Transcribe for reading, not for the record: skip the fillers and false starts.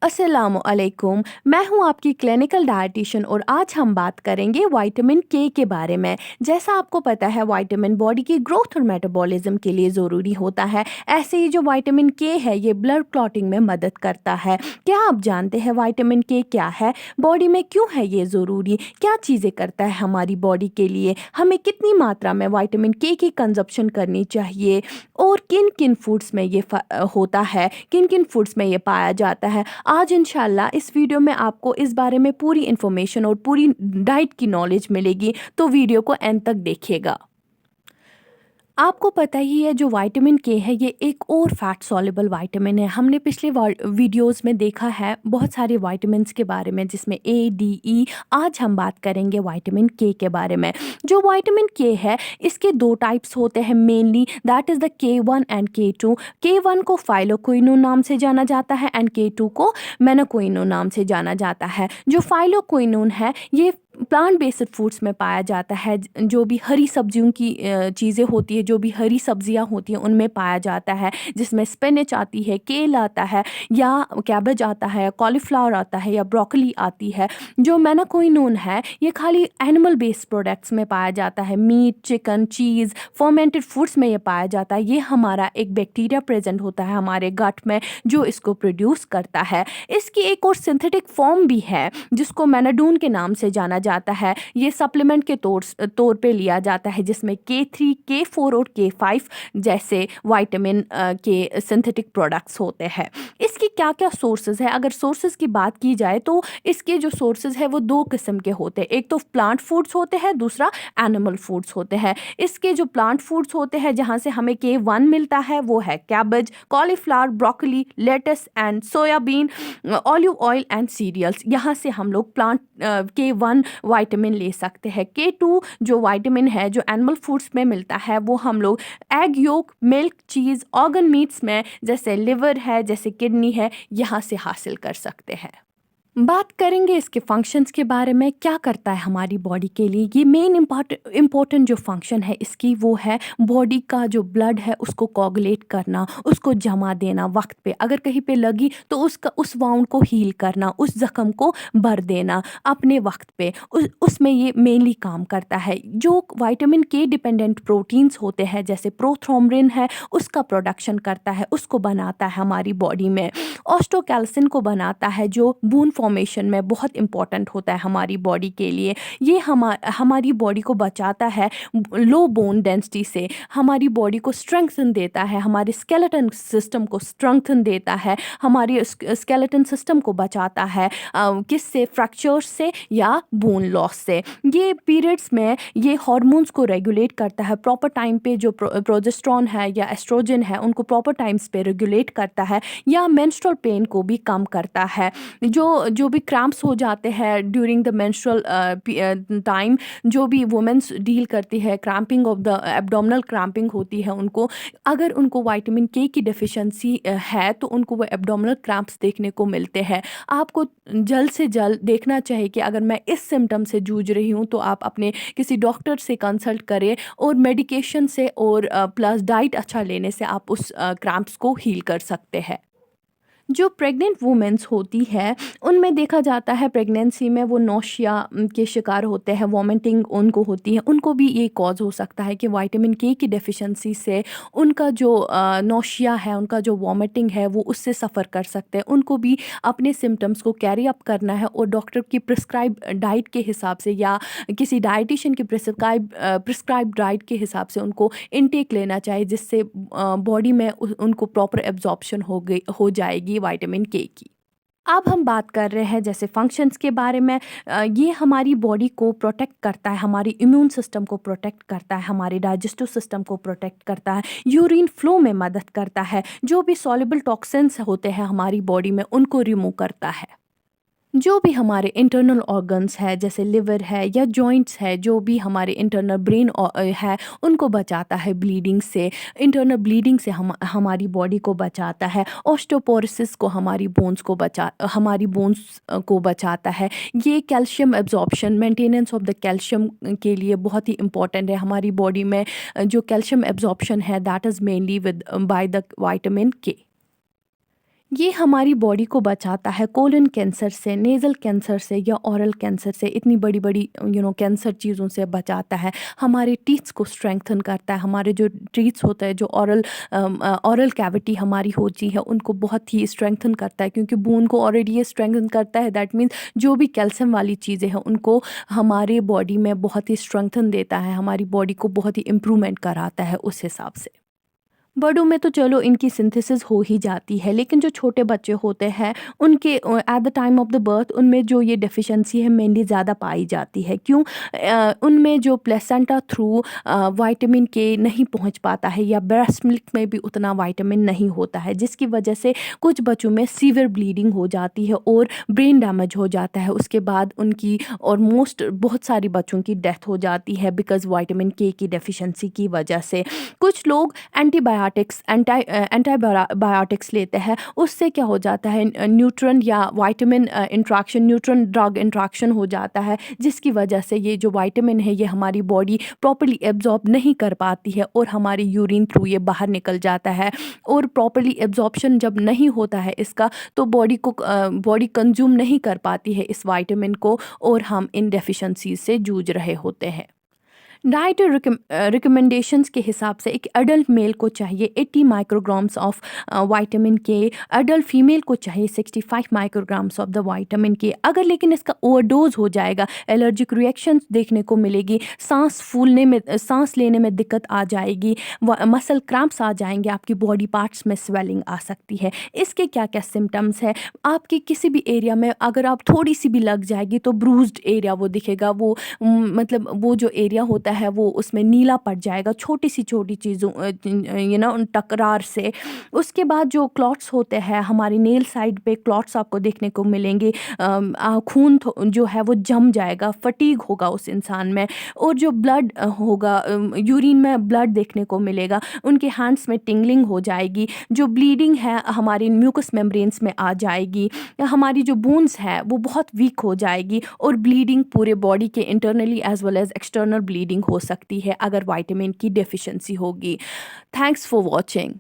अस्सलामुअलैकुम। मैं हूं आपकी क्लिनिकल डायटीशियन और आज हम बात करेंगे विटामिन के बारे में। जैसा आपको पता है विटामिन बॉडी की ग्रोथ और मेटाबॉलिज्म के लिए ज़रूरी होता है। ऐसे ही जो विटामिन के है ये ब्लड क्लॉटिंग में मदद करता है। क्या आप जानते हैं विटामिन के क्या है, बॉडी में क्यों है ये ज़रूरी, क्या चीज़ें करता है हमारी बॉडी के लिए, हमें कितनी मात्रा में विटामिन के की कंजप्शन करनी चाहिए और किन किन फूड्स में ये होता है, किन किन फूड्स में ये पाया जाता है। आज इंशाल्लाह इस वीडियो में आपको इस बारे में पूरी इन्फॉर्मेशन और पूरी डाइट की नॉलेज मिलेगी, तो वीडियो को एंड तक देखिएगा। आपको पता ही है जो विटामिन के है ये एक और फैट सॉल्युबल विटामिन है। हमने पिछले वीडियोस में देखा है बहुत सारे विटामिन्स के बारे में जिसमें ए डी ई। आज हम बात करेंगे विटामिन के बारे में। जो विटामिन के है इसके दो टाइप्स होते हैं mainly, that is the K1 and K2। K1 को फाइलोक्विनोन नाम से जाना जाता है एंड K2 को मेनाक्विनोन नाम से जाना जाता है। जो फाइलोक्विनोन है ये प्लांट बेस्ड फूड्स में पाया जाता है। जो भी हरी सब्जियों की चीज़ें होती है, जो भी हरी सब्जियां होती हैं उनमें पाया जाता है, जिसमें स्पिनच आती है, केल आता है या कैबेज आता है, कॉलीफ्लावर आता है या ब्रोकली आती है। जो मेनाक्विनोन है ये खाली एनिमल बेस्ड प्रोडक्ट्स में पाया जाता है, मीट, चिकन, चीज़, फर्मेंटेड फूड्स में ये पाया जाता है। ये हमारा एक बैक्टीरिया प्रेजेंट होता है हमारे गट में जो इसको प्रोड्यूस करता है। इसकी एक और सिंथेटिक फॉर्म भी है जिसको मेनाडोन के नाम से जाना जाता है। ये सप्लीमेंट के तौर पे लिया जाता है जिसमें K3, K4 और K5 जैसे विटामिन के सिंथेटिक प्रोडक्ट्स होते हैं। इसकी क्या क्या सोर्सेज है, अगर सोर्सेज की बात की जाए तो इसके जो सोर्सेज है वो दो किस्म के होते हैं। एक तो प्लांट फूड्स होते हैं, दूसरा एनिमल फूड्स होते हैं। इसके जो प्लांट फूड्स होते हैं जहाँ से हमें K1 मिलता है वो है cabbage, cauliflower, broccoli, lettuce and soybean, olive oil and cereals. यहाँ से हम लोग प्लांट K1 विटामिन ले सकते हैं। K2 जो विटामिन है जो एनिमल फूड्स में मिलता है वो हम लोग एग योक, मिल्क, चीज़, ऑर्गन मीट्स में जैसे लिवर है, जैसे किडनी है, यहाँ से हासिल कर सकते हैं। बात करेंगे इसके फंक्शंस के बारे में, क्या करता है हमारी बॉडी के लिए। ये मेन इम्पॉर्टेंट जो फंक्शन है इसकी वो है बॉडी का जो ब्लड है उसको कोगुलेट करना, उसको जमा देना वक्त पे, अगर कहीं पे लगी तो उस वाउंड को हील करना, उस जख्म को भर देना अपने वक्त पे, उसमें ये मेनली काम करता है। जो विटामिन के डिपेंडेंट प्रोटीन्स होते हैं जैसे प्रोथ्रोम्बिन है उसका प्रोडक्शन करता है, उसको बनाता है हमारी बॉडी में। ऑस्टोकैल्सिन को बनाता है जो बून फॉर्मेशन में बहुत इंपॉर्टेंट होता है हमारी बॉडी के लिए। ये हमारी बॉडी को बचाता है लो बोन डेंसिटी से, हमारी बॉडी को स्ट्रेंथन देता है, हमारे स्केलेटन सिस्टम को स्ट्रेंथन देता है, हमारी स्केलेटन सिस्टम को बचाता है किससे, फ्रैक्चर्स से या बोन लॉस से। ये पीरियड्स में ये हार्मोन्स को रेगुलेट करता है प्रॉपर टाइम पे। जो प्रोजेस्टेरोन है या एस्ट्रोजन है उनको प्रॉपर टाइम्स पे रेगुलेट करता है या मेंस्ट्रुअल पेन को भी कम करता है। जो भी क्रैम्प्स हो जाते हैं ड्यूरिंग द मेंस्ट्रुअल टाइम, जो भी वुमेन्स डील करती है cramping of the abdominal cramping होती है उनको, अगर उनको विटामिन के की डेफिशिएंसी है तो उनको वो एब्डोमिनल क्रैम्प्स देखने को मिलते हैं। आपको जल्द से जल्द देखना चाहिए कि अगर मैं इस सिम्टम से जूझ रही हूँ तो आप अपने किसी डॉक्टर से कंसल्ट करें और मेडिकेशन से और प्लस डाइट अच्छा लेने से आप उस क्रैम्प्स को हील कर सकते हैं। जो प्रेग्नेंट वुमेन्स होती है उनमें देखा जाता है प्रेगनेंसी में वो नौशिया के शिकार होते हैं, वॉमिटिंग उनको होती है, उनको भी ये कॉज हो सकता है कि विटामिन के की डेफिशिएंसी से उनका जो नौशिया है, उनका जो वॉमिटिंग है वो उससे सफ़र कर सकते हैं। उनको भी अपने सिम्टम्स को कैरी अप करना है और डॉक्टर की प्रिस्क्राइब डाइट के हिसाब से या किसी डाइटिशियन की प्रिस्क्राइब डाइट के हिसाब से उनको इनटेक लेना चाहिए जिससे बॉडी में उनको प्रॉपर एब्जॉर्प्शन हो जाएगी विटामिन के की। अब हम बात कर रहे हैं जैसे फंक्शंस के बारे में। ये हमारी बॉडी को प्रोटेक्ट करता है, हमारी इम्यून सिस्टम को प्रोटेक्ट करता है, हमारे डाइजेस्टिव सिस्टम को प्रोटेक्ट करता है, यूरिन फ्लो में मदद करता है, जो भी सॉल्युबल टॉक्सिन्स होते हैं हमारी बॉडी में उनको रिमूव करता है। जो भी हमारे इंटरनल ऑर्गन्स है जैसे लिवर है या जॉइंट्स है, जो भी हमारे इंटरनल ब्रेन है उनको बचाता है ब्लीडिंग से, इंटरनल ब्लीडिंग से हमारी बॉडी को बचाता है। ऑस्टियोपोरोसिस को हमारी बोन्स को बचाता है। ये calcium absorption, maintenance of the calcium के लिए बहुत ही इंपॉर्टेंट है। हमारी बॉडी में जो कैल्शियम एब्जॉर्प्शन है that is mainly by the vitamin के। ये हमारी बॉडी को बचाता है कोलन कैंसर से, नेज़ल कैंसर से या ओरल कैंसर से, इतनी बड़ी-बड़ी कैंसर चीज़ों से बचाता है। हमारे टीथ्स को स्ट्रेंथन करता है, हमारे जो टीथ्स होते हैं, जो ओरल कैविटी हमारी होती है, उनको बहुत ही स्ट्रेंथन करता है, क्योंकि बोन को ऑलरेडी ये स्ट्रेंथन करता है, दैट मीन्स जो भी कैल्शियम वाली चीज़ें हैं, उनको हमारे बॉडी में बहुत ही स्ट्रेंथन देता है, हमारी बॉडी को बहुत ही इम्प्रूवमेंट कराता है उस हिसाब से। बड़ों में तो चलो इनकी सिंथेसिस हो ही जाती है, लेकिन जो छोटे बच्चे होते हैं उनके at the time of the birth उनमें जो ये डेफिशिएंसी है मेनली ज़्यादा पाई जाती है। क्यों? उनमें जो प्लेसेंटा थ्रू विटामिन के नहीं पहुंच पाता है, या ब्रेस्ट मिल्क में भी उतना विटामिन नहीं होता है, जिसकी वजह से कुछ बच्चों में सीवियर ब्लीडिंग हो जाती है और ब्रेन डैमेज हो जाता है। उसके बाद उनकी ऑलमोस्ट बहुत सारी बच्चों की डेथ हो जाती है बिकॉज़ विटामिन के की डेफिशिएंसी की वजह से। कुछ लोग एंटीबायोटिक्स लेते हैं, उससे क्या हो जाता है, न्यूट्रन या vitamin interaction, nutrient drug interaction हो जाता है, जिसकी वजह से ये जो विटामिन है ये हमारी बॉडी प्रॉपर्ली एब्जॉर्ब नहीं कर पाती है और हमारी यूरिन थ्रू ये बाहर निकल जाता है। और प्रॉपर्ली एब्जॉर्प्शन जब नहीं होता है इसका, तो बॉडी कंज्यूम नहीं कर पाती है इस विटामिन को, और हम इन डेफिशिएंसीज से जूझ रहे होते हैं। डाइट रिकमेंडेशंस के हिसाब से एक एडल्ट मेल को चाहिए 80 माइक्रोग्राम्स ऑफ विटामिन के, एडल्ट फीमेल को चाहिए 65 माइक्रोग्राम्स ऑफ द विटामिन के। अगर लेकिन इसका ओवरडोज हो जाएगा, एलर्जिक रिएक्शंस देखने को मिलेगी, सांस लेने में दिक्कत आ जाएगी, मसल क्रैम्प्स आ जाएंगे, आपकी बॉडी पार्ट्स में स्वेलिंग आ सकती है। इसके क्या क्या सिम्टम्स है, आपके किसी भी एरिया में अगर आप थोड़ी सी भी लग जाएगी तो ब्रूज्ड एरिया वो दिखेगा, वो मतलब वो जो एरिया होता है वो उसमें नीला पड़ जाएगा छोटी सी छोटी चीज़ों उन टकरार से। उसके बाद जो क्लॉट्स होते हैं, हमारी नेल साइड पे क्लॉट्स आपको देखने को मिलेंगे, खून जो है वो जम जाएगा, फटीग होगा उस इंसान में, और जो ब्लड होगा, यूरिन में ब्लड देखने को मिलेगा, उनके हैंड्स में टिंगलिंग हो जाएगी, जो ब्लीडिंग है हमारी म्यूकस मेम्ब्रेन्स में आ जाएगी, हमारी जो बोन्स है वो बहुत वीक हो जाएगी, और ब्लीडिंग पूरे बॉडी के internally as well as external bleeding हो सकती है अगर विटामिन की डेफिशिएंसी होगी। Thanks for watching.